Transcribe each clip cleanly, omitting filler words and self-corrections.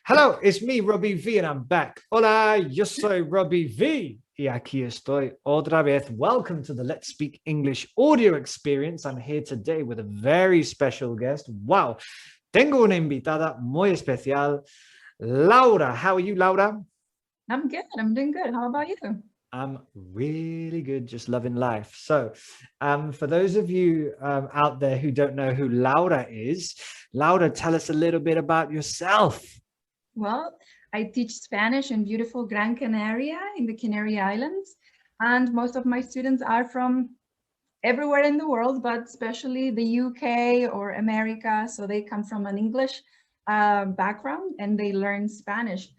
Hello, it's me, Robbie V, and I'm back. Hola, yo soy Robbie V. Y aquí estoy otra vez. Welcome to the Let's Speak English audio experience. I'm here today with a very special guest. Wow, tengo una invitada muy especial, Laura. How are you, Laura? I'm good. I'm doing good. How about you? I'm really good, just loving life. So, for those of you out there who don't know who Laura is, Laura, tell us a little bit about yourself. Well, I teach Spanish in beautiful Gran Canaria in the Canary Islands. And most of my students are from everywhere in the world, but especially the UK or America. So they come from an English background and they learn Spanish.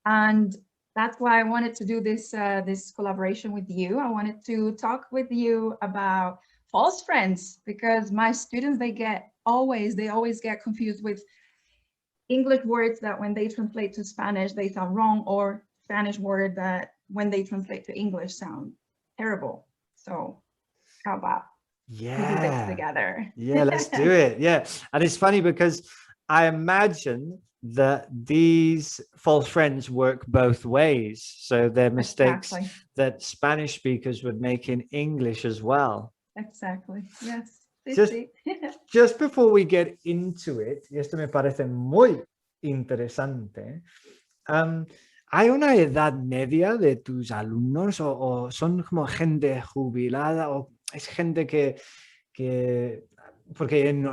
And that's why I wanted to do this collaboration with you. I wanted to talk with you about false friends because my students, they always get confused with English words that when they translate to Spanish, they sound wrong, or Spanish word that when they translate to English sound terrible. So how about we do this Yeah. together? Yeah, let's do it. Yeah. And it's funny because I imagine that these false friends work both ways. So they're mistakes Exactly. that Spanish speakers would make in English as well. Exactly. Yes. Sí, Just sí. just before we get into it, y esto me parece muy interesante, ¿hay una edad media de tus alumnos o son como gente jubilada o es gente que porque en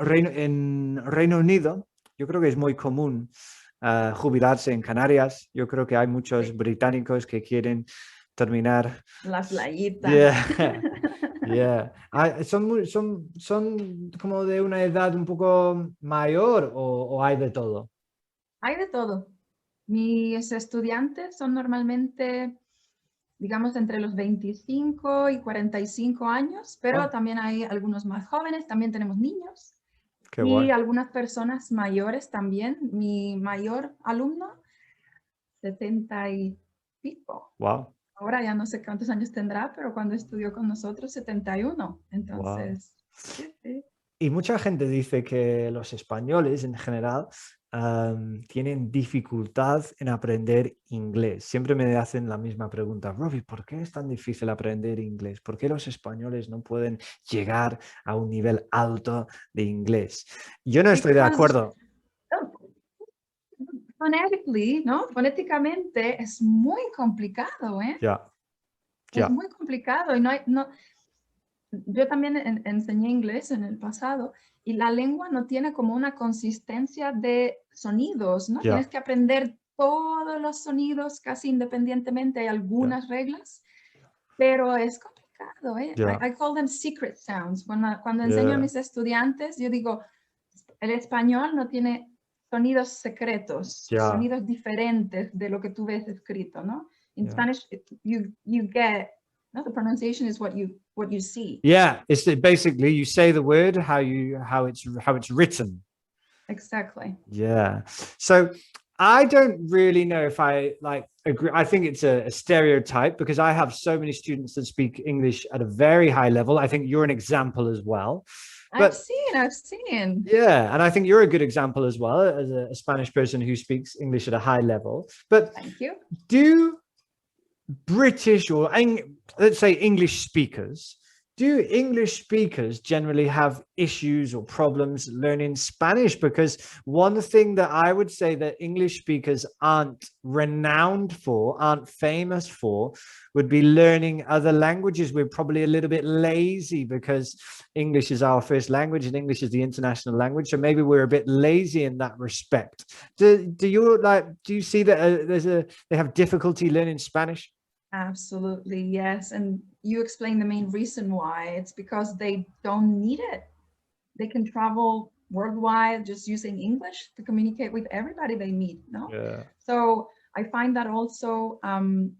Reino Unido yo creo que es muy común jubilarse en Canarias. Yo creo que hay muchos Sí. británicos que quieren terminar. La playita. Yeah, yeah. ¿Son como de una edad un poco mayor o hay de todo? Hay de todo. Mis estudiantes son normalmente, digamos, entre los 25 y 45 años, pero Oh, también hay algunos más jóvenes, también tenemos niños qué y guay. algunas personas mayores también. Mi mayor alumno, 70 y pico. Wow, Ahora ya no sé cuántos años tendrá, pero cuando estudió con nosotros, 71. wow. Entonces, sí, sí. Y mucha gente dice que los españoles en general tienen dificultad en aprender inglés. Siempre me hacen la misma pregunta, Robbie, ¿por qué es tan difícil aprender inglés? ¿Por qué los españoles no pueden llegar a un nivel alto de inglés? Yo no estoy de Because acuerdo. phonetically, ¿no? Fonéticamente es muy complicado, ¿eh? Ya, Es ya, muy complicado y no hay, no, yo también enseñé inglés en el pasado y la lengua no tiene como una consistencia de sonidos, ¿no? ya, Tienes que aprender todos los sonidos casi independientemente, hay ya, algunas reglas, pero es complicado, ¿eh? ya, I call them secret sounds. Cuando enseño a ya, mis estudiantes, yo digo, el español no tiene sonidos secretos, ya, sonidos diferentes de lo que tú ves escrito, ¿no? In ya. Spanish, you get, no, the pronunciation is what you see. Yeah, it's basically you say the word how it's written. Exactly. Yeah. So I don't really know if I like agree. I think it's a stereotype because I have so many students that speak English at a very high level. I think you're an example as well. I've But seen, I've seen. yeah, and I think you're a good example as well as a Spanish person who speaks English at a high level. But Thank you. do British or let's say English speakers, do English speakers generally have issues or problems learning Spanish? Because one thing that I would say that English speakers aren't renowned for, aren't famous for, would be learning other languages. We're probably a little bit lazy because English is our first language and English is the international language. So maybe we're a bit lazy in that respect. Do you see that they have difficulty learning Spanish? Absolutely, yes. And you explain the main reason why. It's because they don't need it. They can travel worldwide just using English to communicate with everybody they meet, no? Yeah. So I find that also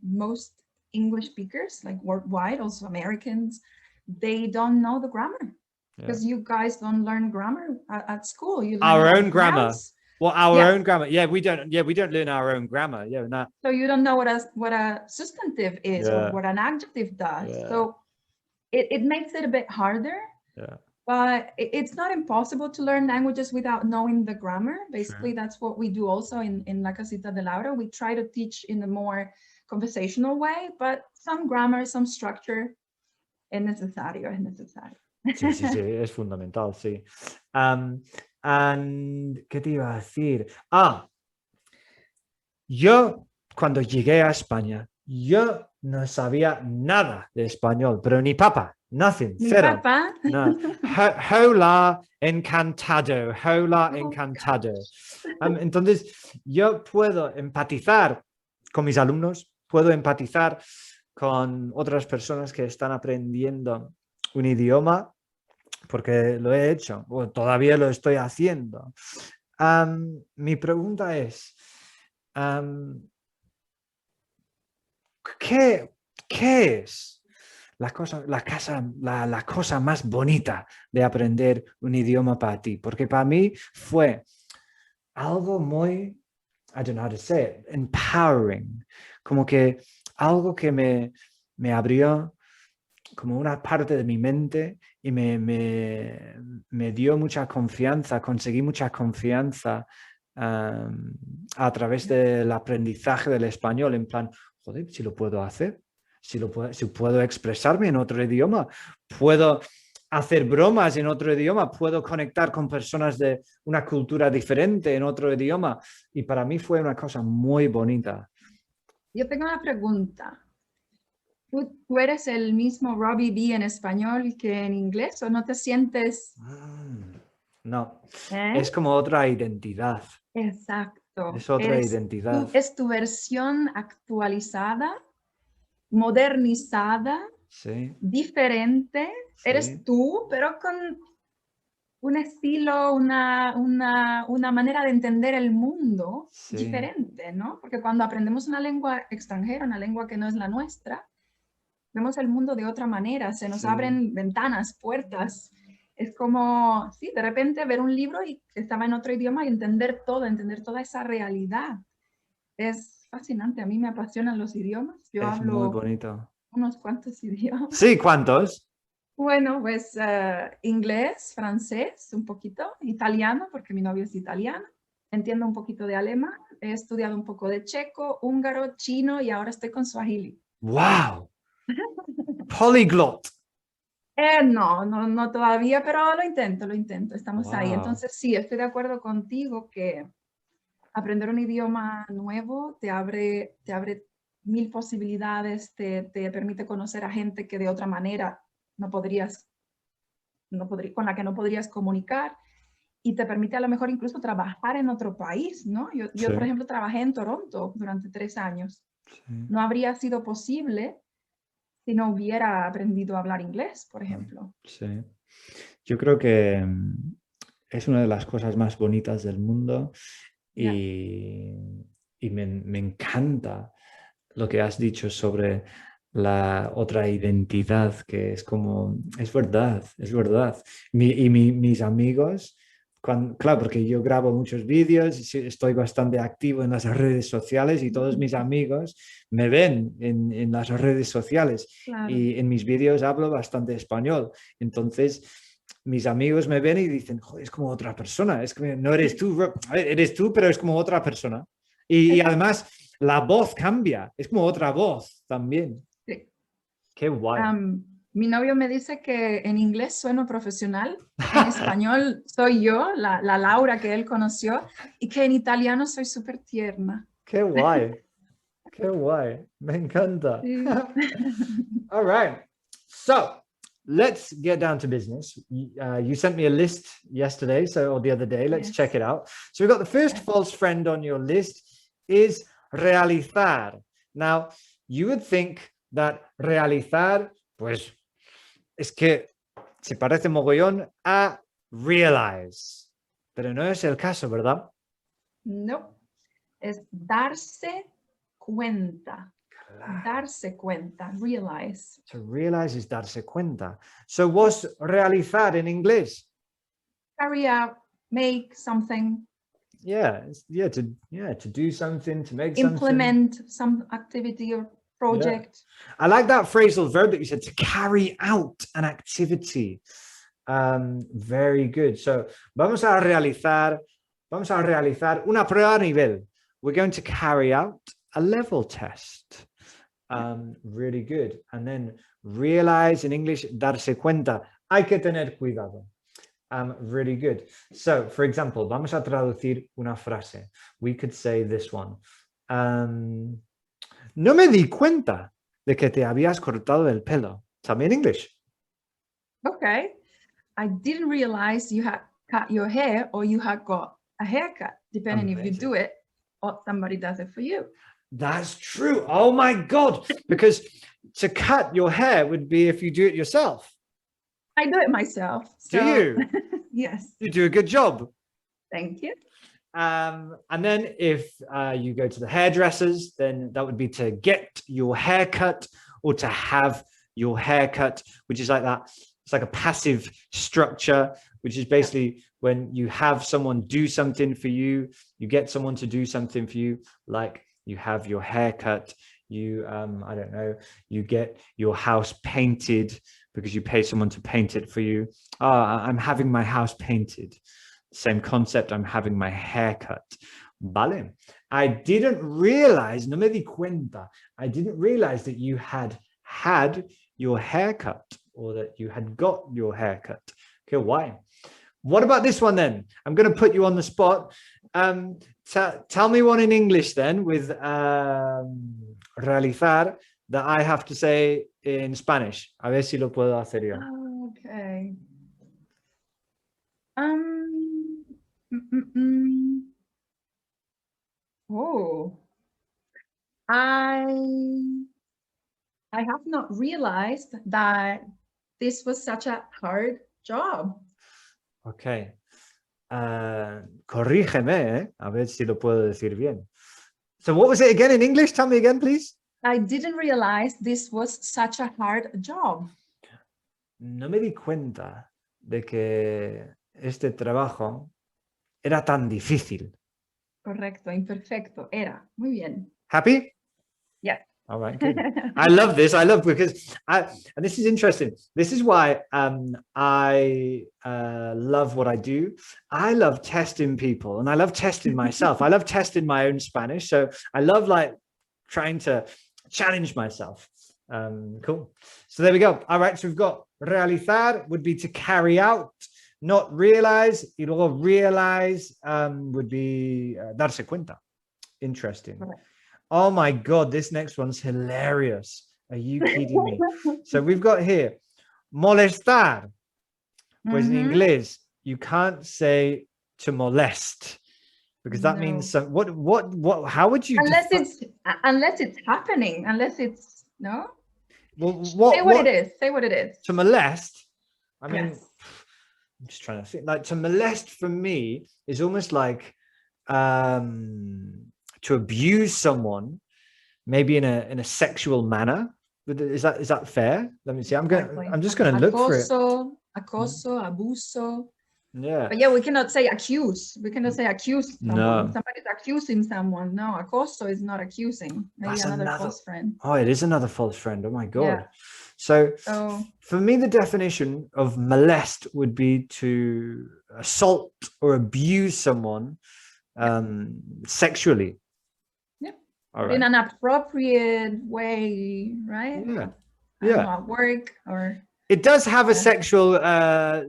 most English speakers, like worldwide, also Americans, they don't know the grammar Yeah. because you guys don't learn grammar at school. You learn Our about own grammar. nouns. Well, our Yeah. own grammar. Yeah, we don't. Yeah, we don't learn our own grammar. Yeah, no. So you don't know what a substantive is or Yeah, what an adjective does. yeah, So it makes it a bit harder. yeah, But it's not impossible to learn languages without knowing the grammar. Basically, that's what we do also in La Casita de Laura. We try to teach in a more conversational way, but some grammar, some structure es necesario, es necesario. Sí, sí, sí, es fundamental, sí. And, ¿qué te iba a decir? Yo, cuando llegué a España, yo no sabía nada de español, pero ni papa, nothing, Mi cero. papá. No. Hola, encantado, hola, encantado. Entonces, yo puedo empatizar con mis alumnos, puedo empatizar con otras personas que están aprendiendo un idioma, porque lo he hecho, o todavía lo estoy haciendo. Mi pregunta es, ¿qué es la cosa más bonita de aprender un idioma para ti? Porque para mí fue algo muy, I don't know how to say it, empowering, como que algo que me abrió como una parte de mi mente y me dio mucha confianza, conseguí mucha confianza a través del aprendizaje del español, en plan, joder, si lo puedo hacer, si puedo expresarme en otro idioma, puedo hacer bromas en otro idioma, puedo conectar con personas de una cultura diferente en otro idioma, y para mí fue una cosa muy bonita. Yo tengo una pregunta. ¿Tú eres el mismo Robbie V en español que en inglés o no te sientes? No, es como otra identidad. Exacto. Es otra identidad. Es tu versión actualizada, modernizada, sí. diferente. Sí. Eres tú, pero con un estilo, una manera de entender el mundo diferente, ¿no? Porque cuando aprendemos una lengua extranjera, una lengua que no es la nuestra, vemos el mundo de otra manera, se nos abren ventanas, puertas. Es como, sí, de repente ver un libro y que estaba en otro idioma y entender toda esa realidad. Es fascinante, a mí me apasionan los idiomas. Yo hablo muy bonito. unos cuantos idiomas. Sí, ¿cuántos? Bueno, pues inglés, francés, un poquito, italiano, porque mi novio es italiano. Entiendo un poquito de alemán, he estudiado un poco de checo, húngaro, chino y ahora estoy con swahili. ¡Wow! Polyglot. No todavía, pero lo intento, estamos ahí. Wow. Entonces sí, estoy de acuerdo contigo que aprender un idioma nuevo te abre 1000 posibilidades, te permite conocer a gente que de otra manera con la que no podrías comunicar, y te permite a lo mejor incluso trabajar en otro país, ¿no? Yo por ejemplo, trabajé en Toronto durante 3 años. No habría sido posible si no hubiera aprendido a hablar inglés, por ejemplo. Sí. Yo creo que es una de las cosas más bonitas del mundo y me encanta lo que has dicho sobre la otra identidad, que es como, es verdad. Mis amigos, claro, porque yo grabo muchos vídeos, estoy bastante activo en las redes sociales y todos mis amigos me ven en las redes sociales. Claro. Y en mis vídeos hablo bastante español. Entonces, mis amigos me ven y dicen, joder, es como otra persona, es que no eres tú, eres tú, pero es como otra persona. Y además, la voz cambia, es como otra voz también. Sí. Qué guay. Mi novio me dice que en inglés sueno profesional, en español soy yo, la Laura que él conoció, y que en italiano soy súper tierna. Qué guay. Qué guay. Me encanta. Sí. All right. So, let's get down to business. You sent me a list yesterday, or the other day. Let's check it out. So we've got the first false friend on your list is realizar. Now, you would think that realizar, pues, es que se parece mogollón a realize. Pero no es el caso, ¿verdad? No, es darse cuenta. Claro. Darse cuenta, realize. To realize is darse cuenta. So what's realizar in English? Carry out, make something. To do something, to make implement something. Some activity or project. I like that phrasal verb that you said, to carry out an activity. Very good. So vamos a realizar una prueba a nivel. We're going to carry out a level test. Really good. And then realize in English, darse cuenta. Hay que tener cuidado. Really good. So, for example, vamos a traducir una frase. We could say this one. No me di cuenta de que te habías cortado el pelo. Tell me in English. Okay. I didn't realize you had cut your hair or you had got a haircut, depending if you do it or somebody does it for you. That's true. Oh my God. Because to cut your hair would be if you do it yourself. I do it myself. So. Do you? Yes. You do a good job. Thank you. And then if you go to the hairdressers, then that would be to get your hair cut or to have your hair cut, which is like that. It's like a passive structure, which is basically when you have someone do something for you, you get someone to do something for you, like you have your hair cut, you, I don't know, you get your house painted because you pay someone to paint it for you. I'm having my house painted. Same concept, I'm having my hair cut. Vale. I didn't realize, no me di cuenta, I didn't realize that you had your haircut or that you had got your haircut. Okay, why? What about this one then? I'm going to put you on the spot. Tell me one in English then with realizar that I have to say in Spanish. A ver si lo puedo hacer yo. Okay. Oh, I have not realized that this was such a hard job. Okay. Corrígeme, a ver si lo puedo decir bien. So what was it again in English? Tell me again, please. I didn't realize this was such a hard job. No me di cuenta de que este trabajo era tan difícil. Correcto, imperfecto, era. Muy bien. Happy? Yeah. All right, good. I love this. I love because and this is interesting. This is why I love what I do. I love testing people and I love testing myself. I love testing my own Spanish. So I love like trying to challenge myself. Cool. So there we go. All right. So we've got realizar would be to carry out, not realize. Y luego realize would be darse cuenta. Interesting. Correct. Oh my God, this next one's hilarious. Are you kidding me? So we've got here, molestar. Pues in inglés, you can't say to molest because that means some, what, how would you? Unless it's happening, unless it's, no? Well, say what it is, say what it is. To molest, I mean, yes. I'm just trying to think, like to molest for me is almost like, to abuse someone, maybe in a sexual manner. Is that fair? Let me see. I'm just going to look for it. Acoso, abuso. Yeah. But yeah, we cannot say accuse. We cannot say accuse someone. No. Somebody's accusing someone. No, acoso is not accusing. Maybe That's another false friend. Oh, it is another false friend. Oh my God. Yeah. So for me, the definition of molest would be to assault or abuse someone sexually. Yeah. All right. In an appropriate way, right? Yeah. Yeah. At work or. It does have a sexual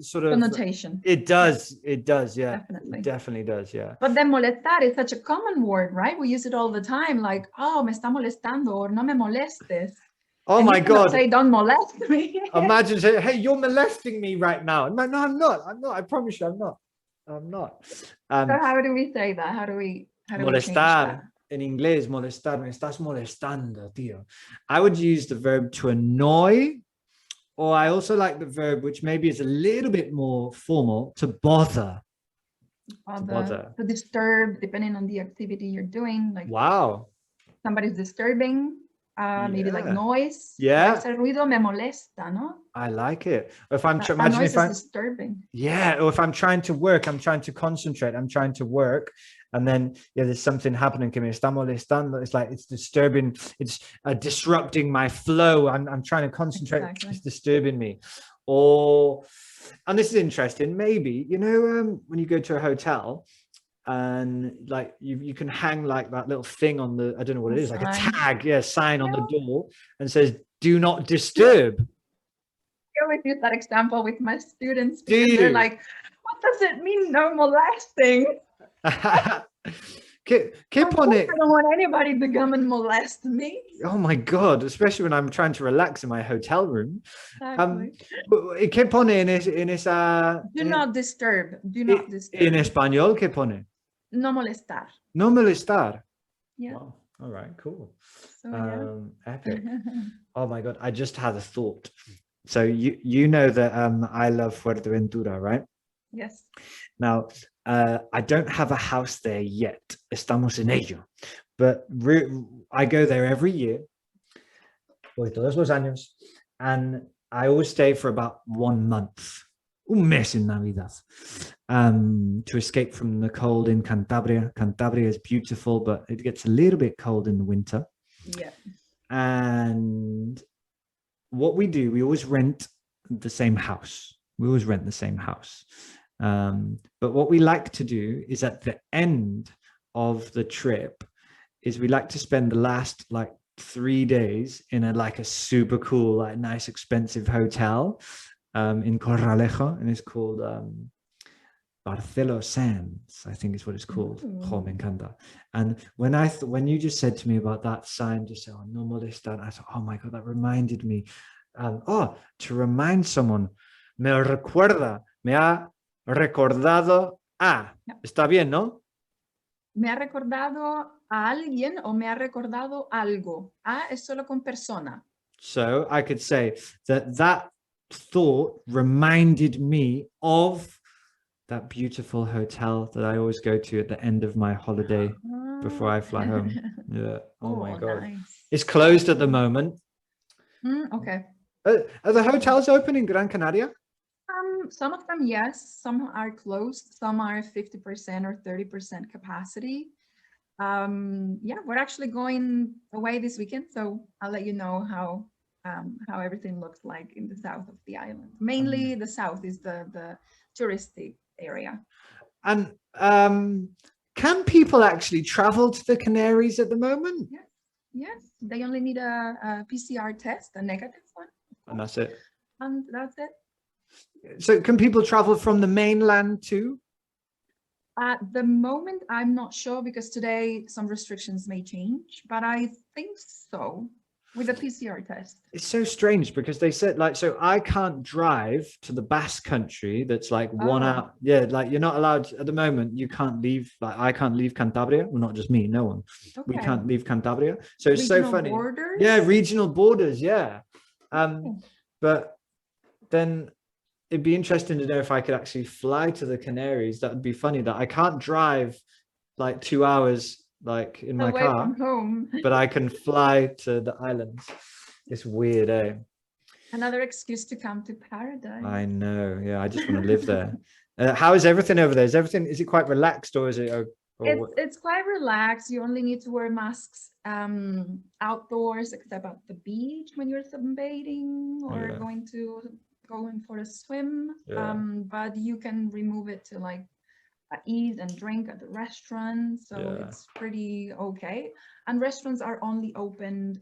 sort of connotation. It does. Yeah. It does. Yeah. Definitely. It definitely does. Yeah. But then molestar is such a common word, right? We use it all the time. Like, oh, me está molestando, or no me molestes. Oh and my God. Say, don't molest me. Imagine saying, hey, you're molesting me right now. No, I'm not. I promise you, I'm not. So how do we say that? How do we molestar in inglés, molestar, me estás molestando, tío. I would use the verb to annoy, or I also like the verb, which maybe is a little bit more formal, to bother. To disturb, depending on the activity you're doing. Like, wow. Somebody's disturbing. Maybe like noise. Yeah. Ese ruido me molesta, no? I like it. If I'm imagine if I'm disturbing. Yeah, or if I'm trying to work, I'm trying to concentrate, I'm trying to work, and then there's something happening que me está molestando. It's like it's disturbing, it's disrupting my flow. I'm trying to concentrate. Exactly. It's disturbing me. Or, and this is interesting, maybe, you know, when you go to a hotel and like you can hang like that little thing on the, I don't know what it is, like a tag, yeah, sign on the door and says, do not disturb. I always use that example with my students because they're like, what does it mean, no molesting? Keep on it. I don't want anybody to come and molest me. Oh my God, especially when I'm trying to relax in my hotel room. Exactly. ¿Qué pone en esa? Do not disturb. Do not disturb. En español, ¿qué pone? No molestar. No molestar. Yeah. Wow. All right, cool. So, yeah. Epic. Oh my God, I just had a thought. So you know that I love Fuerteventura, right? Yes. Now, I don't have a house there yet. Estamos en ello. But I go there every year. Voy todos los años. And I always stay for about 1 month. Un mes en Navidad. To escape from the cold in Cantabria. Cantabria is beautiful, but it gets a little bit cold in the winter. Yeah. And what we do, we always rent the same house. We always rent the same house. But what we like to do is at the end of the trip is we like to spend the last like 3 days in a super cool, like nice, expensive hotel in Corralejo, and it's called Barcelo Sands, I think is what it's called. Oh, me encanta. And when you just said to me about that sign, just say, oh, no molestar, I thought, oh my God, that reminded me. To remind someone, me recuerda, me ha recordado a. Está bien, ¿no? Me ha recordado a alguien o me ha recordado algo. A es solo con persona. So I could say that thought reminded me of that beautiful hotel that I always go to at the end of my holiday before I fly home. Yeah. Oh my God. Nice. It's closed at the moment. Okay. Are the hotels open in Gran Canaria? Some of them, yes. Some are closed. Some are 50% or 30% capacity. Yeah, we're actually going away this weekend, so I'll let you know how everything looks like in the south of the island. Mainly the south is the touristy area. And can people actually travel to the Canaries at the moment? Yes, yes. They only need a PCR test, a negative one. And that's it. And that's it. So can people travel from the mainland too? At the moment, I'm not sure because today some restrictions may change, but I think so with a PCR test. It's so strange because they said so I can't drive to the Basque Country. That's like 1 hour. Yeah, like you're not allowed at the moment. You can't leave. Like I can't leave Cantabria. Well, not just me, no one. Okay. We can't leave Cantabria. So it's regional so funny. Borders? Yeah, regional borders. Yeah. But then it'd be interesting to know if I could actually fly to the Canaries. That would be funny that I can't drive like 2 hours like in my car from home. But I can fly to the islands. It's weird, eh? Another excuse to come to paradise. I know. Yeah, I just want to live there. How is everything over there? Is it quite relaxed or is it it's quite relaxed. You only need to wear masks outdoors except at the beach when you're sunbathing or going for a swim, but you can remove it to like eat and drink at the restaurant, so it's pretty okay. And restaurants are only opened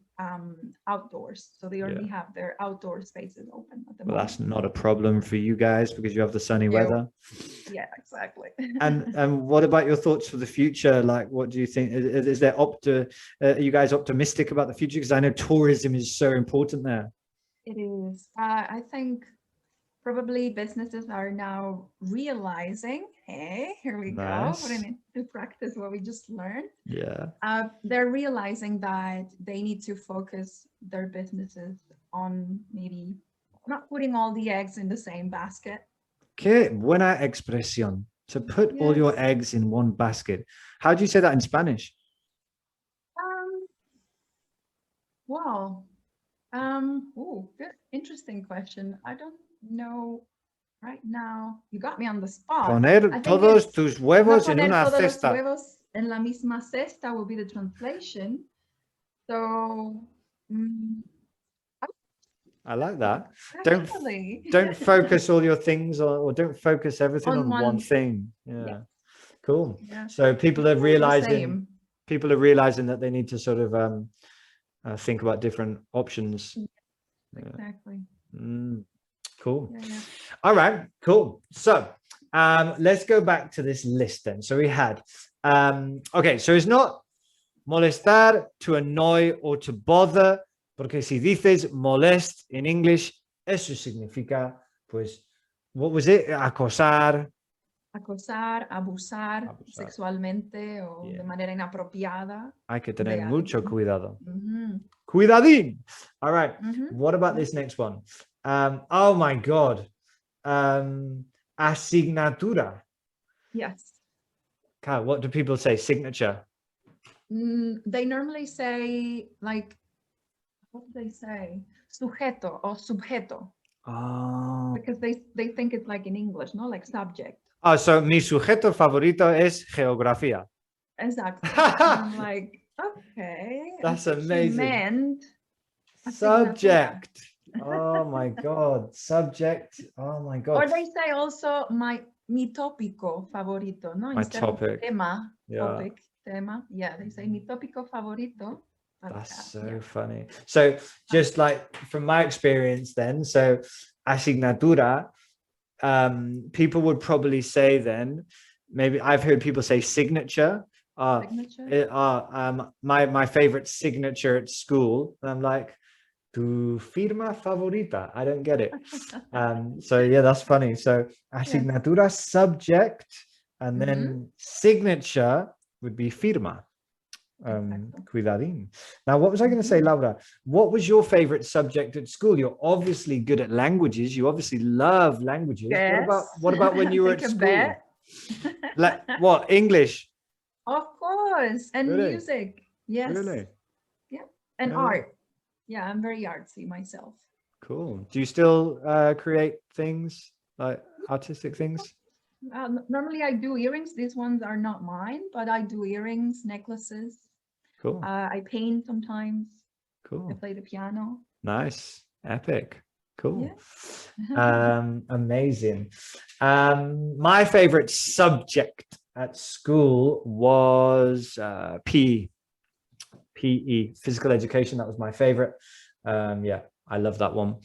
outdoors, so they only have their outdoor spaces open at the moment. That's not a problem for you guys because you have the sunny weather. Yeah, exactly. And what about your thoughts for the future? Like, what do you think? Is there are you guys optimistic about the future? Because I know tourism is so important there. It is. I think probably businesses are now realizing, hey, here we go, putting into practice what we just learned. Yeah. They're realizing that they need to focus their businesses on maybe not putting all the eggs in the same basket. Qué buena expresión. To put all your eggs in one basket. How do you say that in Spanish? Well, good, interesting question. I don't know right now. You got me on the spot. Poner todos tus huevos en una cesta. Los huevos en la misma cesta will be the translation. So I like that. Don't Actually. don't focus all your things on, or don't focus everything on one thing. Yeah. Cool. Yeah. So people are The realizing same. that they need to sort of think about different options. Exactly. Cool. Yeah, yeah. All right, cool. So let's go back to this list then. So we had okay, so it's not molestar, to annoy or to bother, porque si dices molest in English, eso significa, pues, what was it? Acosar. Acosar, abusar Abusar. sexualmente o de manera inapropiada. Hay que tener mucho alguien. cuidado. Ujú. Cuidadín. All right. Ujú. What about this next one? Oh my God. Asignatura. Yes. God, what do people say? Signature. They normally say, like, what do they say? Sujeto or subjeto, Oh. because they think it's like in English, no? Like subject. Oh, so mi sujeto favorito es geografía. Exactly. And I'm like, okay. That's She amazing. meant Subject. Oh my God. Subject. Oh my God. Or they say also mi tópico favorito, no? My Instead topic. of tema, Yeah. topic, tema. Yeah, they say mi tópico favorito. That's so funny. So just like from my experience then, so asignatura, people would probably say then, maybe I've heard people say signature. Signature? My favorite signature at school. And I'm like, tu firma favorita. I don't get it. So yeah, that's funny. So asignatura, subject, and then signature would be firma. Cuidadín. Now, what was I going to say, Laura? What was your favorite subject at school? You're obviously good at languages. You obviously love languages. Yes. What about when you were at Take a school? bet. Like what? English? Of course. And Really? music. Yes. Really? Yeah. And art. Yeah, I'm very artsy myself. Cool. Do you still create things, like artistic things? Normally I do earrings. These ones are not mine, but I do earrings, necklaces. Cool. I paint sometimes. Cool. I play the piano. Nice. Epic. Cool. Yeah. Amazing. My favorite subject at school was PE, physical education. That was my favorite. Yeah, I love that one.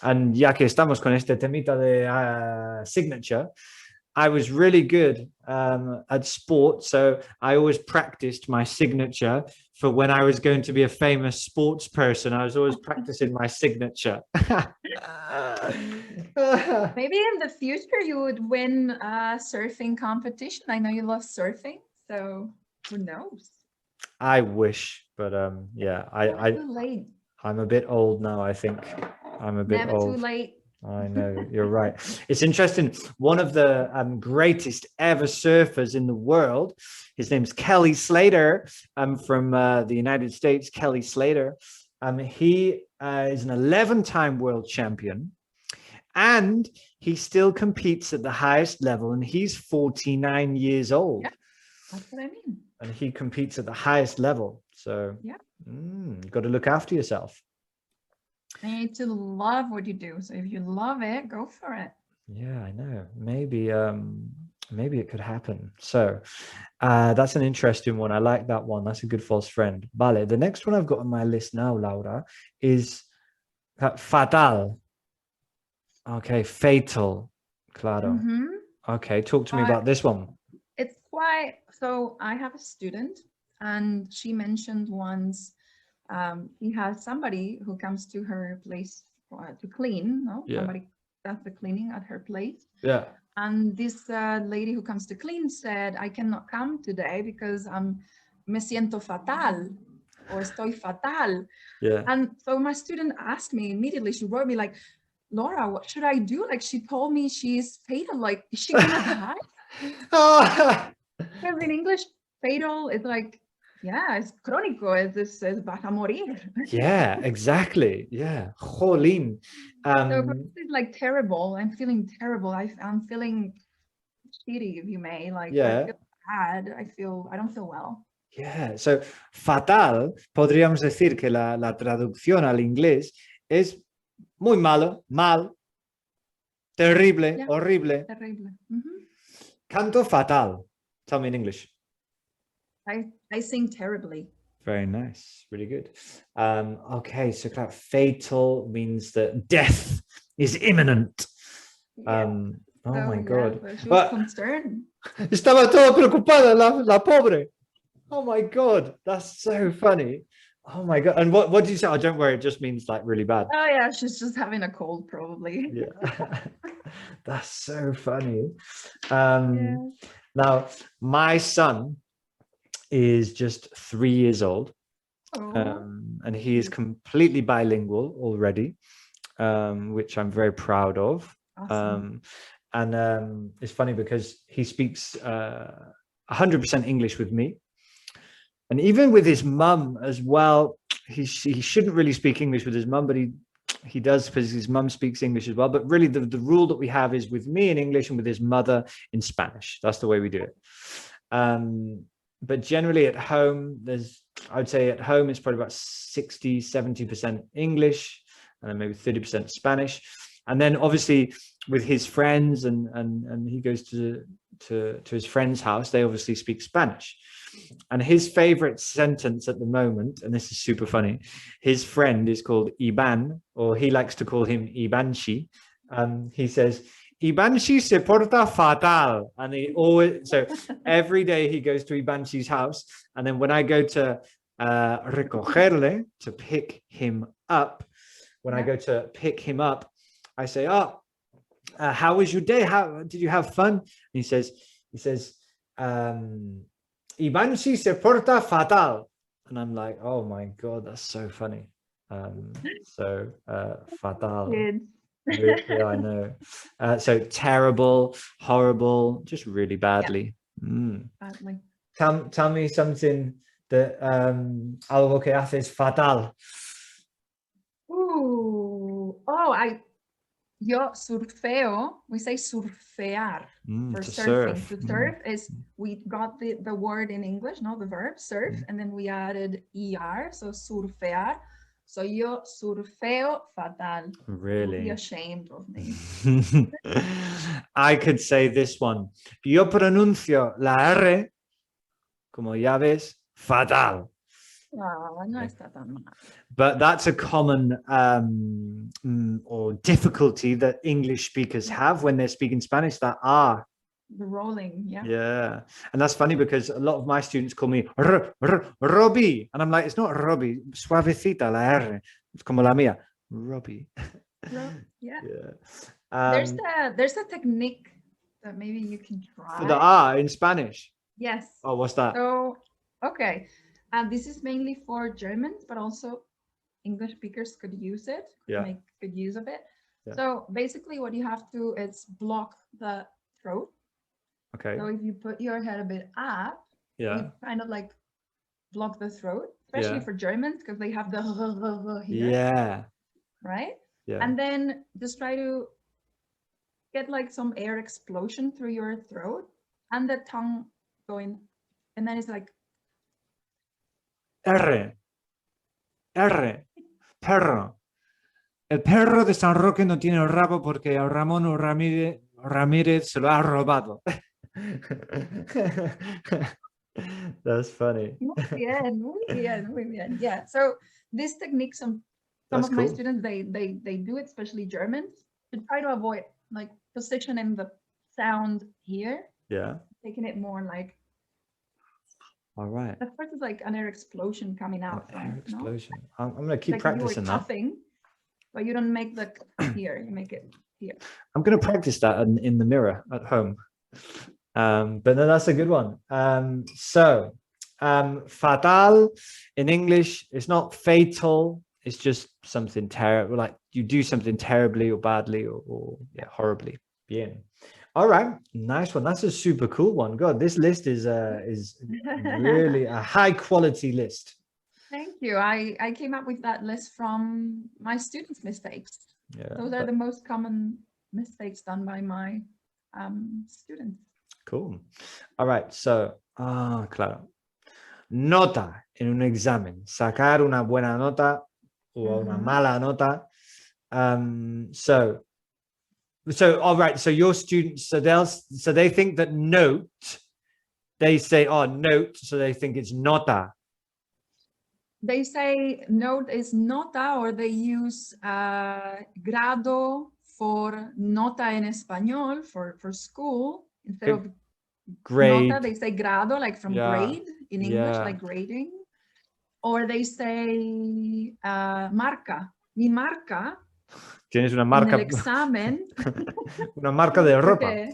And ya que estamos con este temita de signature, I was really good at sport, so I always practiced my signature for when I was going to be a famous sports person. I was always practicing my signature. Maybe in the future you would win a surfing competition. I know you love surfing, so who knows? I wish, but yeah, Too late. I'm a bit old now. I think I'm a bit Never old. too late. I know, you're right. It's interesting. One of the greatest ever surfers in the world, his name's Kelly Slater, from the United States. Kelly Slater. He is an 11-time world champion, and he still competes at the highest level, and he's 49 years old. Yeah, that's what I mean. And he competes at the highest level. So yeah, you've got to look after yourself. You need to love what you do. So if you love it, go for it. Yeah, I know. Maybe it could happen. So that's an interesting one. I like that one. That's a good false friend. Vale. The next one I've got on my list now, Laura, is fatal. Okay, fatal. Claro. Okay, talk to me about this one. It's quite, so I have a student and she mentioned once he has somebody who comes to her place to clean, no? Yeah. Somebody does the cleaning at her place. Yeah. And this lady who comes to clean said, I cannot come today because me siento fatal or estoy fatal. Yeah. And so my student asked me immediately, she wrote me like, Laura, what should I do? Like she told me she's fatal, like is she gonna die? Because in English, fatal is like, yeah, it's crónico, es vas a morir. Yeah, exactly. Yeah. Jolín. So it's like terrible. I'm feeling terrible. I'm feeling shitty, if you may. Like, yeah. I feel bad. I don't feel well. Yeah, so fatal, podríamos decir que la traducción al inglés es muy malo, mal, terrible, Yeah, horrible. terrible. Canto fatal. Tell me in English. I sing terribly. Very nice, really good. Okay, so fatal means that death is imminent. Yeah. Oh my yeah, God. but she was concerned. Estaba toda preocupada, la pobre. Oh my God, that's so funny. Oh my God. And what did you say? Oh, don't worry, it just means like really bad. Oh yeah, she's just having a cold probably. Yeah. That's so funny. Yeah. Now, my son is just 3 years old. Oh. And he is completely bilingual already, which I'm very proud of. Awesome. And it's funny because he speaks 100% English with me. And even with his mum as well, he shouldn't really speak English with his mum, but he does because his mum speaks English as well. But really the rule that we have is with me in English and with his mother in Spanish. That's the way we do it. But generally at home, I would say at home, it's probably about 60, 70% English, and then maybe 30% Spanish. And then obviously with his friends and he goes to his friend's house, they obviously speak Spanish. And his favorite sentence at the moment, and this is super funny, his friend is called Iban, or he likes to call him Ibanshi. He says, Ibanshi se porta fatal. And he always, so every day he goes to Ibanshi's house. And then when I go to recogerle, to pick him up, when I go to pick him up, I say, how was your day? How did you have fun? And he says, Ibanshi se porta fatal. And I'm like, oh my God, that's so funny. Fatal. Yeah, I know. So terrible, horrible, just really badly. Badly. Tell me something that algo que haces fatal. Yo surfeo, we say surfear for surfing. Surf. To surf is, we got the word in English, no, the verb surf, and then we added er, so surfear. So yo surfeo fatal. Really? You'll be ashamed of me. I could say this one. Yo pronuncio la R, como ya ves, fatal. No está tan mal. But that's a common or difficulty that English speakers have when they're speaking Spanish, that R. The rolling, yeah. Yeah. And that's funny because a lot of my students call me Robbie. And I'm like, it's not Robbie, suavecita la R. It's como la mía, Robbie. Yeah. Yeah. There's a technique that maybe you can try. For the R in Spanish? Yes. Oh, what's that? So, okay. This is mainly for Germans, but also English speakers could use it, make good use of it. Yeah. So basically what you have to is block the throat. Okay. So if you put your head a bit up, you kind of like block the throat, especially for Germans, because they have the here. Yeah. Right? Yeah. And then just try to get like some air explosion through your throat and the tongue going, and then it's like R, perro. El perro de San Roque no tiene rabo porque a Ramón Ramírez se lo ha robado. That's funny. Muy bien. Yeah. So this technique, some of my students, they do it, especially Germans, to try to avoid like positioning the sound here. Yeah. Taking it more like. All right. At first, it's like an air explosion coming out. Air explosion. No? I'm going to keep practicing that. But you don't make the here. You make it here. I'm going to practice that in the mirror at home. But no, that's a good one. Fatal in English, it's not fatal. It's just something terrible. Like you do something terribly or badly or horribly. Bien. All right, nice one. That's a super cool one. God, this list is really a high quality list. Thank you. I came up with that list from my students' mistakes. Yeah, those are the most common mistakes done by my students. Cool. All right. So, claro. nota en un examen, sacar una buena nota o una mala nota. So all right, so your students, so they think that note, they say, oh, note, so they think it's nota. They say note is nota, or they use grado for nota en español for school. Instead of grade, nota, they say grado, like from grade in English, like grading. Or they say marca. Mi marca. Tienes una marca. En el examen. Una marca de ropa.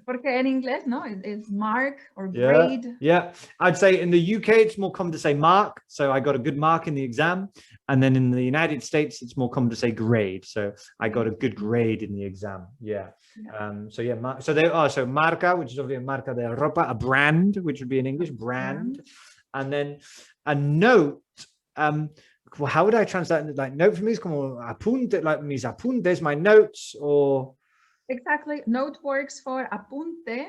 Porque en inglés, no, it's mark or grade. Yeah, I'd say in the UK, it's more common to say mark. So I got a good mark in the exam. And then in the United States, it's more common to say grade. So I got a good grade in the exam. Yeah. So yeah, so marca, which is obviously a marca de ropa, a brand, which would be in English, brand. And then a note, well, how would I translate it? Like note for me is como apunte, like mis apuntes, my notes, or... Exactly. Note works for apunte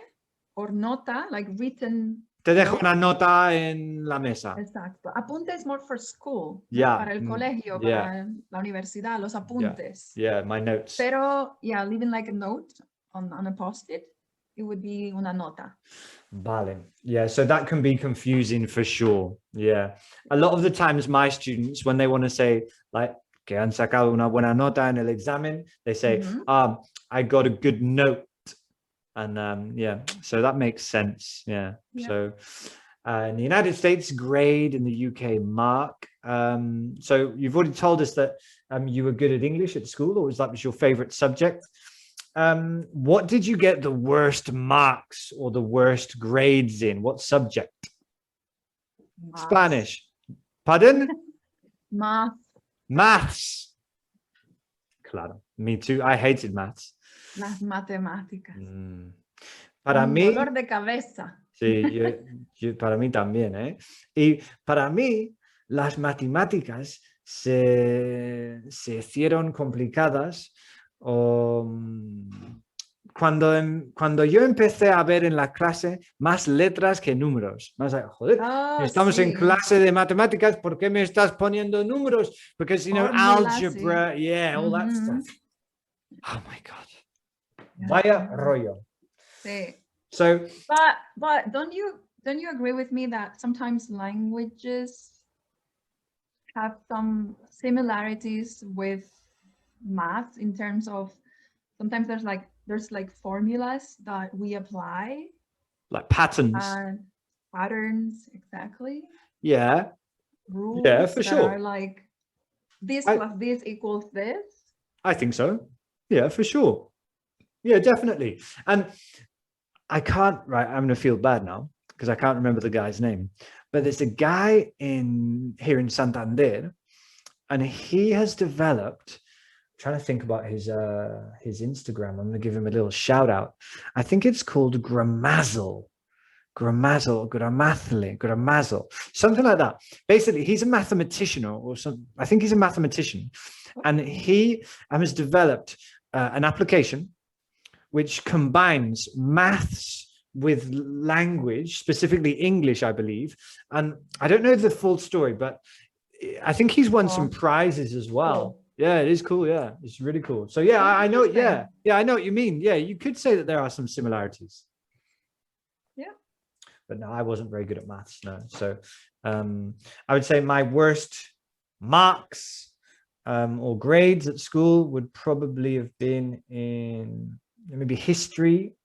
or nota, like written. Te dejo una nota en la mesa. Exacto. Apunte is more for school. Yeah. Para el colegio, para la universidad, los apuntes. Yeah, my notes. Pero, yeah, leaving like a note on a post-it, it would be una nota. Vale. Yeah, so that can be confusing for sure. Yeah. A lot of the times my students, when they want to say like, que han sacado una buena nota en el examen, they say, I got a good note. And yeah, so that makes sense. Yeah. So in the United States, grade, in the UK, mark. So you've already told us that you were good at English at school, or that was your favorite subject. What did you get the worst marks or the worst grades in? What subject? Maths. Spanish. Pardon? Maths. Claro. Me too. I hated maths. Las matemáticas. Para mí. Dolor de cabeza. Sí, para mí también, ¿eh? Y para mí, las matemáticas se hicieron complicadas cuando yo empecé a ver en la clase más letras que números. Más, joder, estamos en clase de matemáticas, ¿por qué me estás poniendo números? Because, you know, algebra, all that stuff. Oh my God. Vaya rollo. Sí. So, but don't you agree with me that sometimes languages have some similarities with math in terms of sometimes there's like formulas that we apply, like patterns. Patterns, exactly. Yeah. Rules. Yeah, for sure. Are like this plus this equals this. I think so. Yeah, for sure. Yeah, definitely. And I can't, right, I'm going to feel bad now because I can't remember the guy's name, but there's a guy here in Santander, and he has developed, I'm trying to think about his Instagram. I'm going to give him a little shout out. I think it's called Gramazzle, something like that. Basically, he's a mathematician or some, I think he's a mathematician, and he has developed an application which combines maths with language, specifically English, I believe. And I don't know the full story, but I think he's won some prizes as well. Cool. Yeah, it is cool. Yeah, it's really cool. So yeah, I know. Yeah, I know what you mean. Yeah, you could say that there are some similarities. Yeah. But no, I wasn't very good at maths. No. So I would say my worst marks or grades at school would probably have been in maybe history,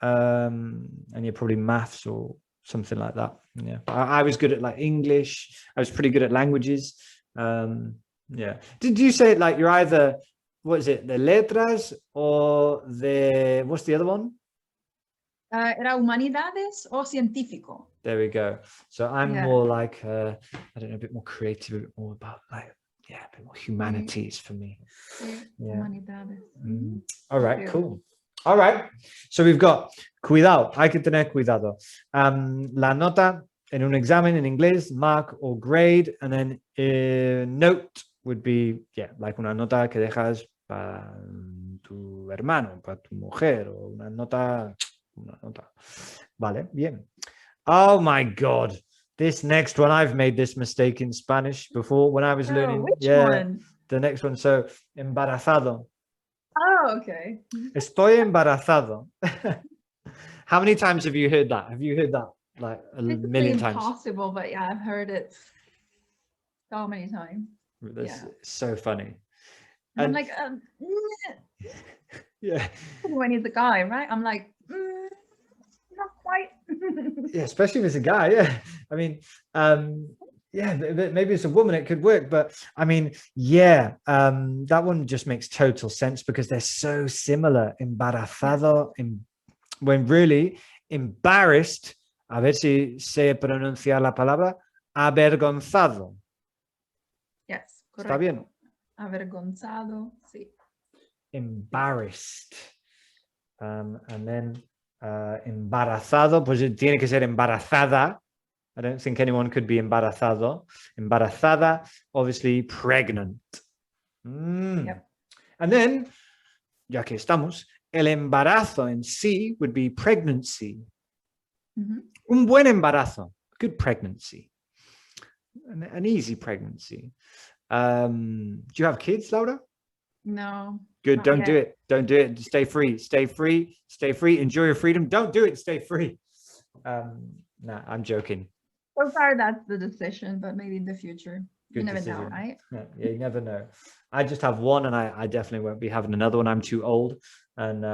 and probably maths or something like that. Yeah, I was good at like English. I was pretty good at languages. Yeah. Did you say it like you're either, what is it, the letras or the, what's the other one? Era humanidades o científico. There we go. So I'm more like, I don't know, a bit more creative, a bit more about like, a bit more humanities for me. Yeah. Humanidades. All right, cool. All right. So we've got cuidado, hay que tener cuidado. La nota en un examen in inglés, mark or grade, and then note would be, like una nota que dejas para tu hermano, para tu mujer, o una nota. Vale, bien. Oh my God. This next one, I've made this mistake in Spanish before when I was learning. Which Yeah, one? the next one. So, embarazado. Oh, okay. Estoy embarazado. How many times have you heard that? Have you heard that like a Basically million times? impossible, but yeah, I've heard it so many times. That's Yeah. so funny. And I'm And like, yeah, when he's a guy, right? I'm like, not quite. yeah, especially if it's a guy. Yeah, I mean, yeah, maybe it's a woman, it could work, but I mean, yeah, that one just makes total sense because they're so similar. Embarazado, when really embarrassed. A ver si sé pronunciar la palabra avergonzado. Yes, ¿Está correcto. bien? Avergonzado, sí. Embarrassed. And then embarazado, pues tiene que ser embarazada. I don't think anyone could be embarazado. Embarazada, obviously pregnant. Yep. And then, ya que estamos, el embarazo en sí would be pregnancy. Un buen embarazo, good pregnancy. An easy pregnancy. Do you have kids, Laura? No. Good. Don't do it. Don't do it. Stay free. Stay free. Stay free. Enjoy your freedom. Don't do it. Stay free. Nah, I'm joking. So far, that's the decision, but maybe in the future. Good You never decision. know, right? Yeah, you never know. I just have one, and I definitely won't be having another one. I'm too old, and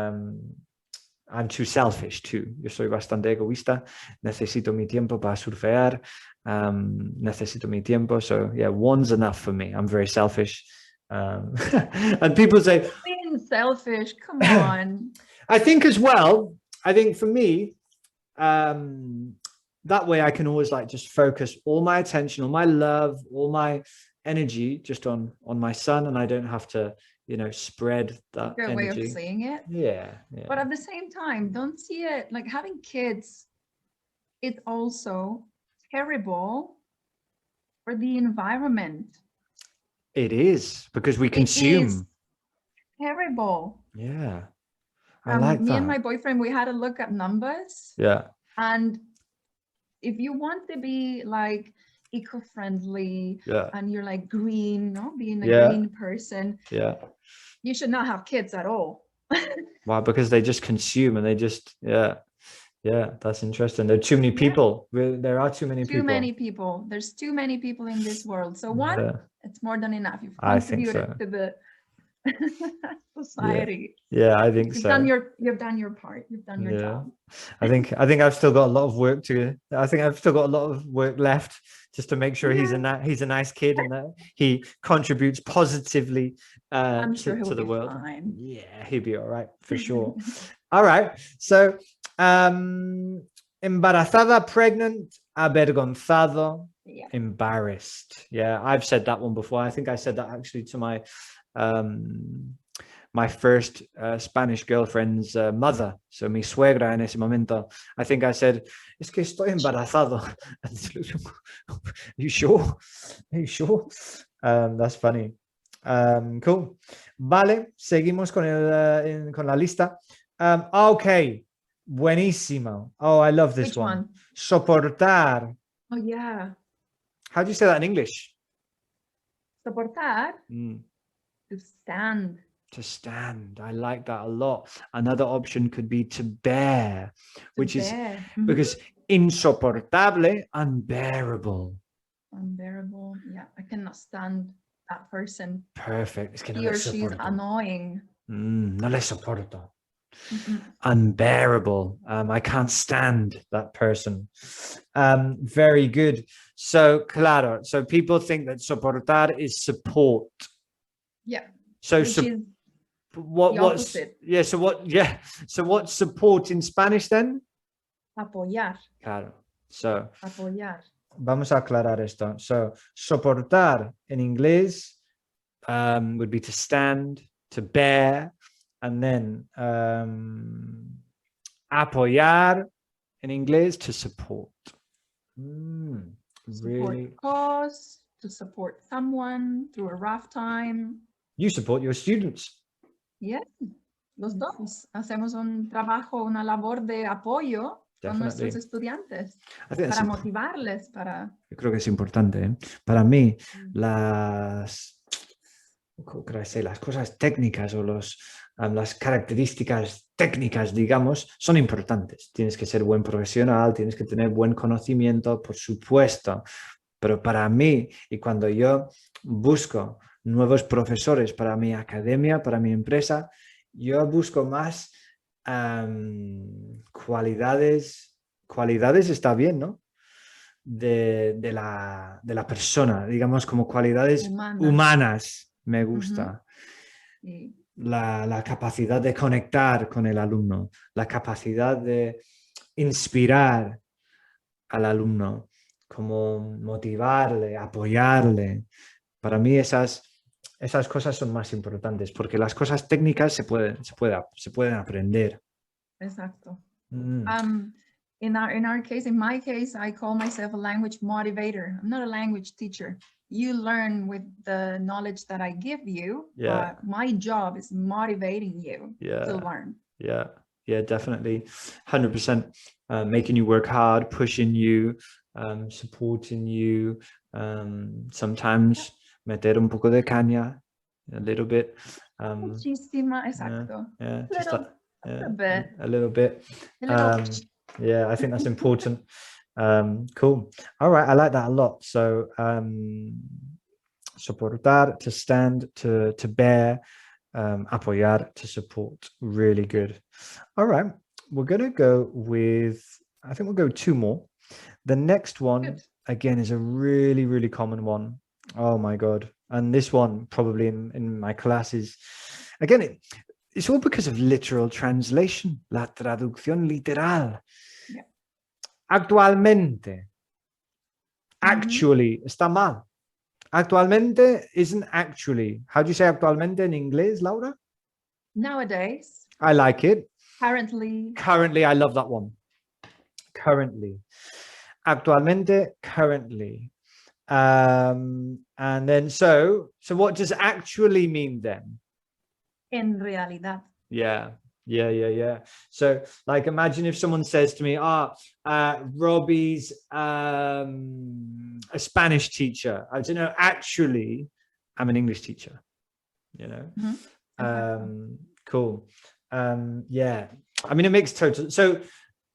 I'm too selfish too. Yo soy bastante egoísta. Necesito mi tiempo para surfear. Necesito mi tiempo. So yeah, one's enough for me. I'm very selfish. And people say, being selfish, come on. I think as well, I think for me, that way I can always like just focus all my attention, all my love, all my energy just on my son, and I don't have to, you know, spread that Good energy. way of saying it. Yeah. But at the same time, don't see it like having kids. It's also terrible for the environment. It is, because we consume. It is terrible. Yeah. I like me that. and my boyfriend, we had to look at numbers. Yeah. And if you want to be like eco-friendly, Yeah. and you're like green, no, being a Yeah. green person, Yeah. you should not have kids at all. Why? Because they just consume, and they just, yeah, that's interesting. There are too many people. There are too many people. Too many people. There's too many people in this world. So one, it's more than enough. You've I think contributed so. to the society. Yeah, I think You've so. You've done your part. You've done your job. I think I've still got a lot of work to. I think I've still got a lot of work left just to make sure he's a nice kid and that he contributes positively I'm sure to the world. Fine. Yeah, he'll be all right for sure. All right. So, embarazada, pregnant, avergonzado, embarrassed. Yeah, I've said that one before. I think I said that actually to my my first Spanish girlfriend's mother, so mi suegra en ese momento. I think I said, es que estoy embarazado. Are you sure? Are you sure? That's funny. Cool. Vale, seguimos con la lista. Okay, buenísimo. Oh, I love this one. Soportar. Oh, yeah. How do you say that in English? Soportar. To stand. To stand. I like that a lot. Another option could be to bear, which is because insoportable, unbearable. Unbearable. Yeah, I cannot stand that person. Perfect. Es que no he or she's annoying. No le soporto. Unbearable. I can't stand that person. Very good. So, claro. So people think that soportar is support. Yeah. So what's yeah, so what's support in Spanish then? Apoyar. Claro. So apoyar. Vamos a aclarar esto. So soportar in inglés would be to stand, to bear, and then apoyar in inglés, to support. Really? Support cause, to support someone through a rough time. You support your students. Yeah, los dos. Hacemos un trabajo, una labor de apoyo con nuestros estudiantes, para motivarles, para... Yo creo que es importante, ¿eh? Para mí, las cosas técnicas o las características técnicas, digamos, son importantes. Tienes que ser buen profesional, tienes que tener buen conocimiento, por supuesto. Pero para mí, y cuando yo busco nuevos profesores para mi academia, para mi empresa, yo busco más cualidades está bien, ¿no? De la persona, digamos, como cualidades humanas, me gusta. La capacidad de conectar con el alumno, la capacidad de inspirar al alumno, como motivarle, apoyarle. Para mí esas cosas son más importantes, porque las cosas técnicas se pueden aprender. Exacto. In my case, I call myself a language motivator. I'm not a language teacher. You learn with the knowledge that I give you. Yeah. My job is motivating you to learn. Yeah, definitely. 100%. Making you work hard, pushing you, supporting you. Sometimes meter un poco de caña, a little bit. Muchísima, exacto. Yeah, a bit. A little bit. Yeah, I think that's important. Cool. All right, I like that a lot. So, soportar, to stand, to bear, apoyar, to support. Really good. All right, we're going to go with, I think we'll go 2 more. The next one, again, is a really, really common one. Oh my God. And this one probably in my classes, again, it's all because of literal translation, la traducción literal. Yeah. Actualmente. Actually, está mal. Actualmente isn't actually. How do you say actualmente in inglés, Laura? Nowadays. I like it. Currently. Currently, I love that one. Currently. Actualmente, currently. And then so what does actually mean then? En realidad. Yeah. So like, imagine if someone says to me, Robbie's a Spanish teacher. I don't know, actually, I'm an English teacher, you know? Cool. Yeah. I mean, it makes total, so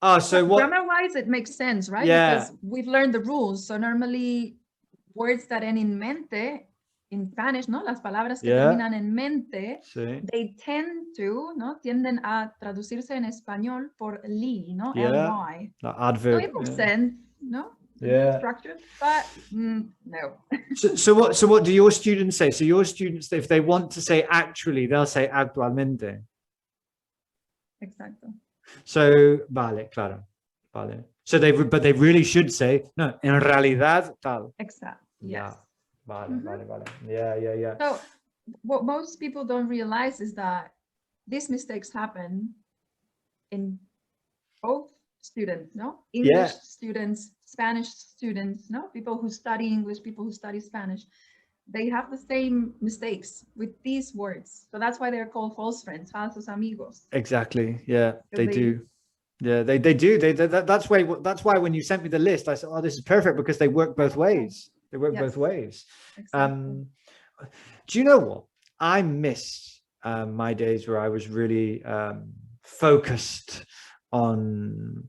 what? Grammar-wise, it makes sense, right? Yeah. Because we've learned the rules. So normally words that end in mente, in Spanish, ¿no? Las palabras que terminan en mente, they tend to, ¿no? Tienden a traducirse en español por li, ¿no? Ly. Adverb. So it makes sense, ¿no? Structured, but no. So what do your students say? So your students, if they want to say actually, they'll say actualmente. Exacto. So, vale, claro. Vale. So but they really should say, no, en realidad tal. Exacto. Yes. Yeah. Vale. Yeah. So what most people don't realize is that these mistakes happen in both students, no? English students, Spanish students, no? People who study English, people who study Spanish. They have the same mistakes with these words. So that's why they're called false friends, falsos amigos. Exactly. Yeah, they do. Yeah, they do. That's why when you sent me the list, I said, oh, this is perfect because they work both ways. They work both ways. Exactly. Do you know what? I miss my days where I was really focused on,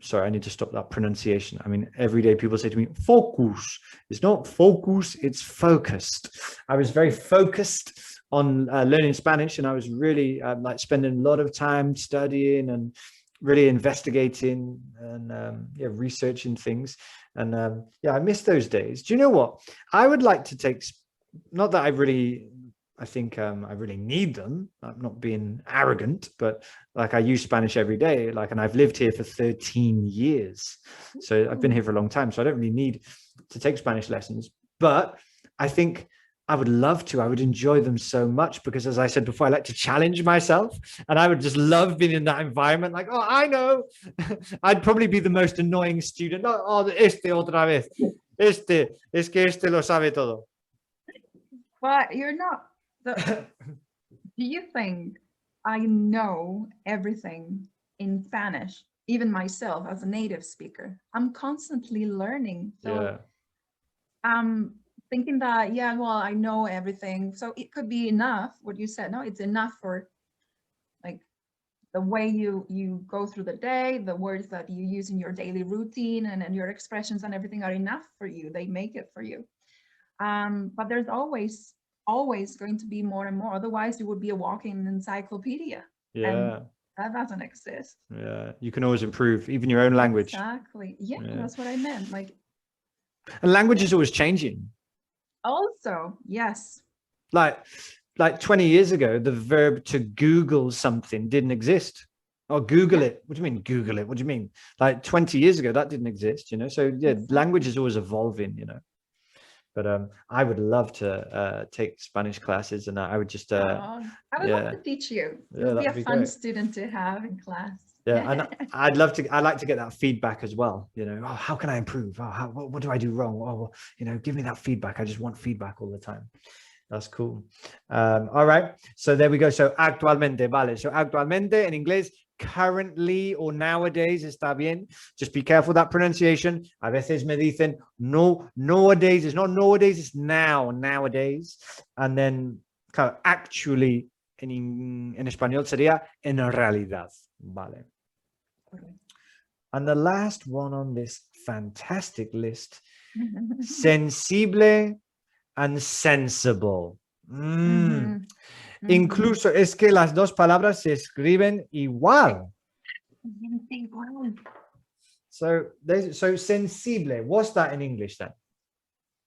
sorry, I need to stop that pronunciation. I mean, every day people say to me, focus. It's not focus, it's focused. I was very focused on learning Spanish, and I was really like spending a lot of time studying and really investigating and researching things. And I miss those days. Do you know what? I would like to take, not that I think I really need them. I'm not being arrogant, but like I use Spanish every day, like, and I've lived here for 13 years. So I've been here for a long time. So I don't really need to take Spanish lessons, but I think I would love to. I would enjoy them so much because, as I said before, I like to challenge myself, and I would just love being in that environment. Like, oh, I know. I'd probably be the most annoying student. Oh, otra vez. Es que lo sabe todo. But you're not. Do you think I know everything in Spanish? even myself as a native speaker, I'm constantly learning. So thinking that, yeah, well, I know everything. So it could be enough, what you said. No, it's enough for like the way you go through the day, the words that you use in your daily routine, and your expressions and everything are enough for you. They make it for you. But there's always going to be more and more. Otherwise, you would be a walking encyclopedia. And that doesn't exist. You can always improve even your own language. Exactly. Yeah, that's what I meant. Like, and language is always changing. Also, yes. Like 20 years ago, the verb to Google something didn't exist. Or Google it. What do you mean Google it? What do you mean? Like 20 years ago, that didn't exist, you know? So yeah, exactly. Language is always evolving, you know? But I would love to take Spanish classes, and I would just I would love to teach you. It would be a fun student to have in class. Yeah, and I'd like to get that feedback as well. You know, oh, how can I improve? Oh, what do I do wrong? Oh, you know, give me that feedback. I just want feedback all the time. That's cool. All right, so there we go. So actualmente, vale. So actualmente en inglés, currently or nowadays está bien. Just be careful that pronunciation. A veces me dicen no, nowadays. It's not nowadays, it's now, nowadays. And then kind of actually en español sería en realidad. Vale. And the last one on this fantastic list, sensible and sensible. Incluso es que las dos palabras se escriben igual. So sensible, what's that in English then?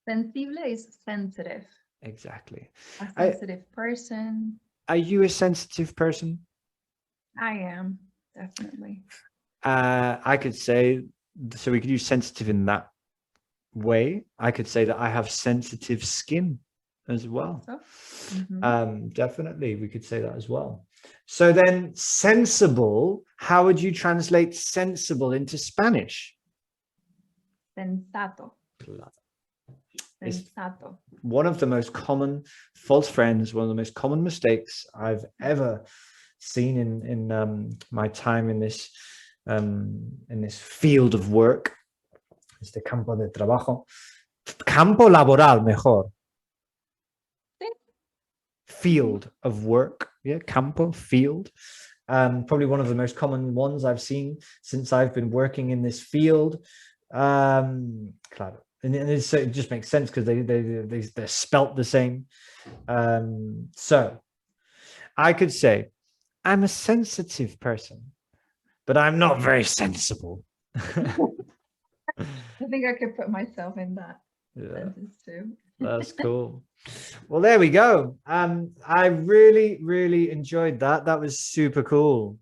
Sensible is sensitive. Exactly. A sensitive person. Are you a sensitive person? I am, definitely. I could say, so we could use sensitive in that way. I could say that I have sensitive skin as well. Definitely, we could say that as well. So then sensible, how would you translate sensible into Spanish? Sensato. Sensato. One of the most common false friends, one of the most common mistakes I've ever seen in my time in this field of work, este campo de trabajo, campo laboral mejor, field of work, yeah, campo, field, probably one of the most common ones I've seen since I've been working in this field. Claro, and it just makes sense because they're spelt the same. So I could say I'm a sensitive person, but I'm not very sensible. I think I could put myself in that sentence too. That's cool. Well, there we go. I really enjoyed that. That was super cool.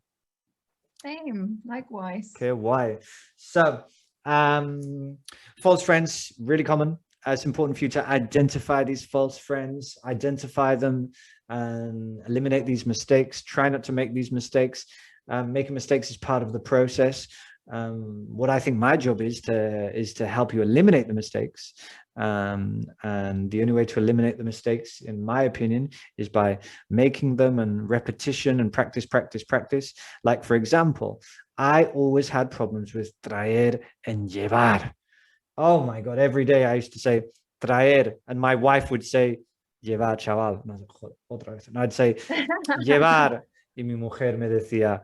Same, likewise. Okay, why? So, false friends, really common. It's important for you to identify these false friends, identify them, and eliminate these mistakes. Try not to make these mistakes. Making mistakes is part of the process. What I think my job is to help you eliminate the mistakes. And the only way to eliminate the mistakes, in my opinion, is by making them and repetition and practice. Like, for example, I always had problems with traer and llevar. Oh my God, every day I used to say traer, and my wife would say llevar, chaval. And I'd say llevar, y mi mujer me decía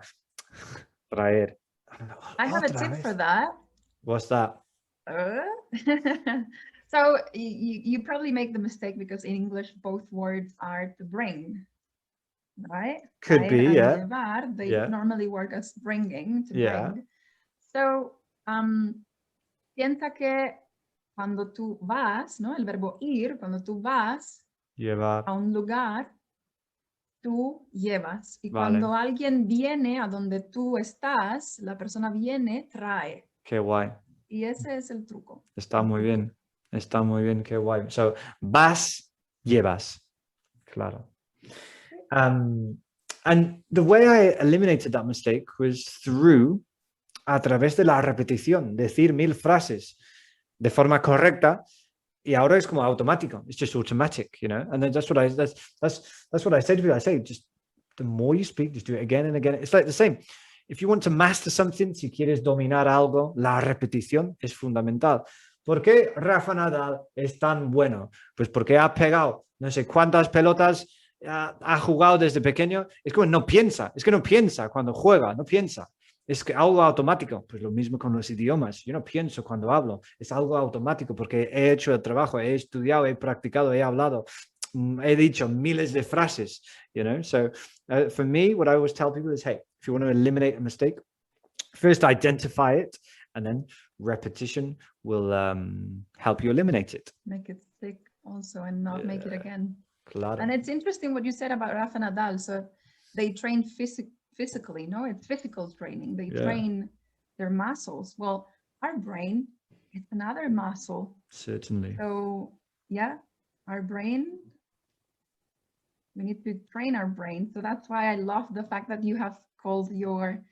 traer. I have a tip for that. What's that? So you probably make the mistake because in English both words are to bring, right? Could be, yeah. Llevar, they normally work as bringing, to bring. So piensa que cuando tú vas, ¿no? El verbo ir, cuando tú vas llevar a un lugar, tú llevas. Y cuando alguien viene a donde tú estás, la persona viene, trae. Qué guay. Y ese es el truco. Está muy bien. Está muy bien, qué guay. So, vas, llevas. Claro. And the way I eliminated that mistake was through, a través de la repetición, decir 1000 frases de forma correcta, y ahora es como automático. It's just automatic, you know. And then that's what I say to people. I say, just the more you speak, just do it again and again. It's like the same. if you want to master something, si quieres dominar algo, la repetición es fundamental. ¿Por qué Rafa Nadal es tan bueno? Pues porque ha pegado no sé cuántas pelotas, ha jugado desde pequeño. Es como no piensa, es que no piensa cuando juega, no piensa. Es que algo automático, pues lo mismo con los idiomas. Yo no pienso cuando hablo, es algo automático porque he hecho el trabajo, he estudiado, he practicado, he hablado, he dicho miles de frases, you know. So for me, what I always tell people is, hey, if you want to eliminate a mistake, first identify it, and then repetition will help you eliminate it. Make it stick also and not make it again. Claro. And it's interesting what you said about Rafa Nadal. So they train physically, no? It's physical training. They train their muscles. Well, our brain is another muscle. Certainly. So yeah, our brain, we need to train our brain. So that's why I love the fact that you have called your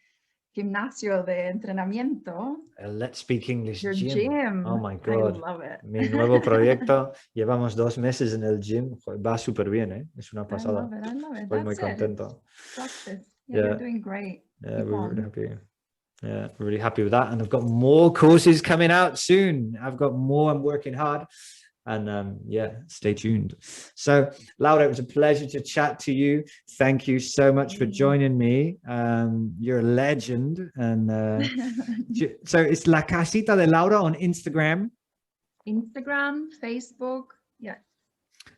gimnasio de entrenamiento. Let's Speak English Your gym. gym. Oh my God. I love it. Mi nuevo proyecto. Llevamos 2 meses en el gym. Va súper bien, ¿eh? Es una pasada. I love it. Estoy muy contento. Practice. Yeah, you're doing great. Yeah, we're really happy. Yeah, we're really happy with that. And I've got more courses coming out soon. I've got more. I'm working hard. And yeah, stay tuned. So, Laura, it was a pleasure to chat to you. Thank you so much for joining me. You're a legend. And so it's La Casita de Laura on Instagram. Instagram, Facebook, yeah.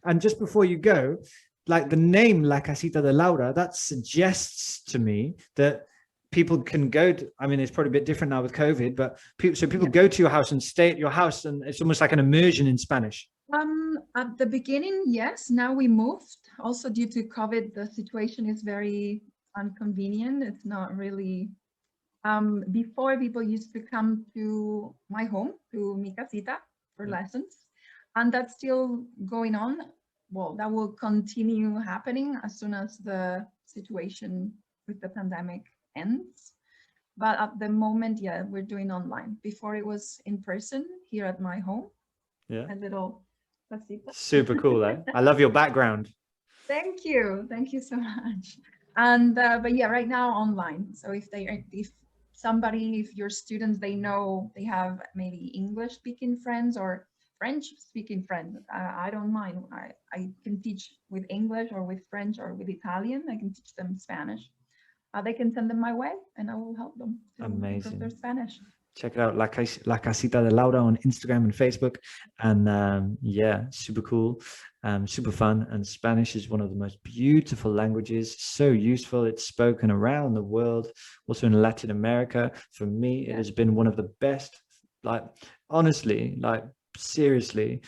And just before you go, like the name La Casita de Laura, that suggests to me that people can go to, I mean, it's probably a bit different now with COVID, but people go to your house and stay at your house, and it's almost like an immersion in Spanish. At the beginning, yes. Now we moved. Also due to COVID, the situation is very inconvenient. It's not really, before people used to come to my home, to mi casita for lessons, and that's still going on. Well, that will continue happening as soon as the situation with the pandemic ends. But at the moment, yeah, we're doing online. Before it was in person here at my home. Yeah. A little placita. Super cool, eh? I love your background. Thank you so much. And but yeah, right now online. So if your students, they know they have maybe English speaking friends or French speaking friends, I don't mind. I can teach with English or with French or with Italian. I can teach them Spanish. They can send them my way and I will help them to improve their Spanish. Check it out, La Casita de Laura on Instagram and Facebook. And yeah, super cool, super fun. And Spanish is one of the most beautiful languages, so useful. It's spoken around the world, also in Latin America. For me, it has been one of the best, like, honestly, like, seriously,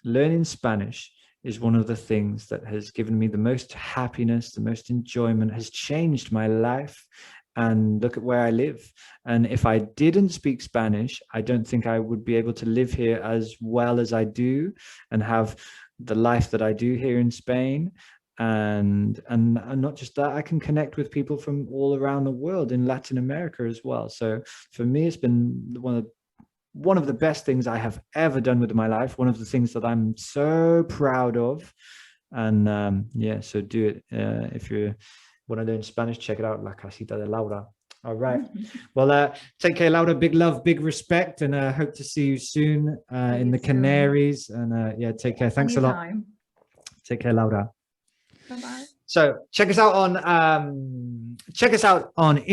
learning Spanish is one of the things that has given me the most happiness, the most enjoyment, has changed my life. And look at where I live. And if I didn't speak Spanish, I don't think I would be able to live here as well as I do and have the life that I do here in Spain. And not just that, I can connect with people from all around the world in Latin America as well. So for me, it's been one of the best things I have ever done with my life. One of the things that I'm so proud of. And yeah, so do it. If you want to learn Spanish, check it out, La Casita de Laura. All right. Well, take care, Laura. Big love, big respect, and hope to see you soon in the Canaries. And yeah, take care. Thanks a lot. Take care, Laura. Bye-bye. So check us out on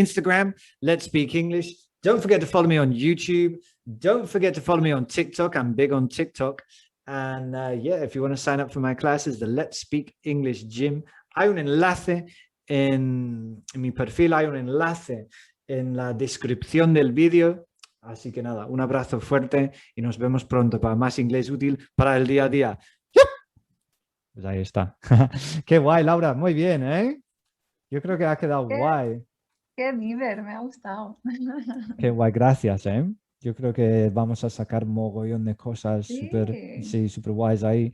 Instagram. Let's Speak English. Don't forget to follow me on YouTube. Don't forget to follow me on TikTok. I'm big on TikTok. And yeah, if you want to sign up for my classes, the Let's Speak English Gym, hay un enlace en mi perfil, hay un enlace en la descripción del vídeo. Así que nada, un abrazo fuerte y nos vemos pronto para más inglés útil para el día a día. Pues ahí está. Qué guay, Laura. Muy bien, ¿eh? Yo creo que ha quedado guay. Qué diver, me ha gustado. Qué guay, gracias, ¿eh? Yo creo que vamos a sacar mogollón de cosas súper guays ahí.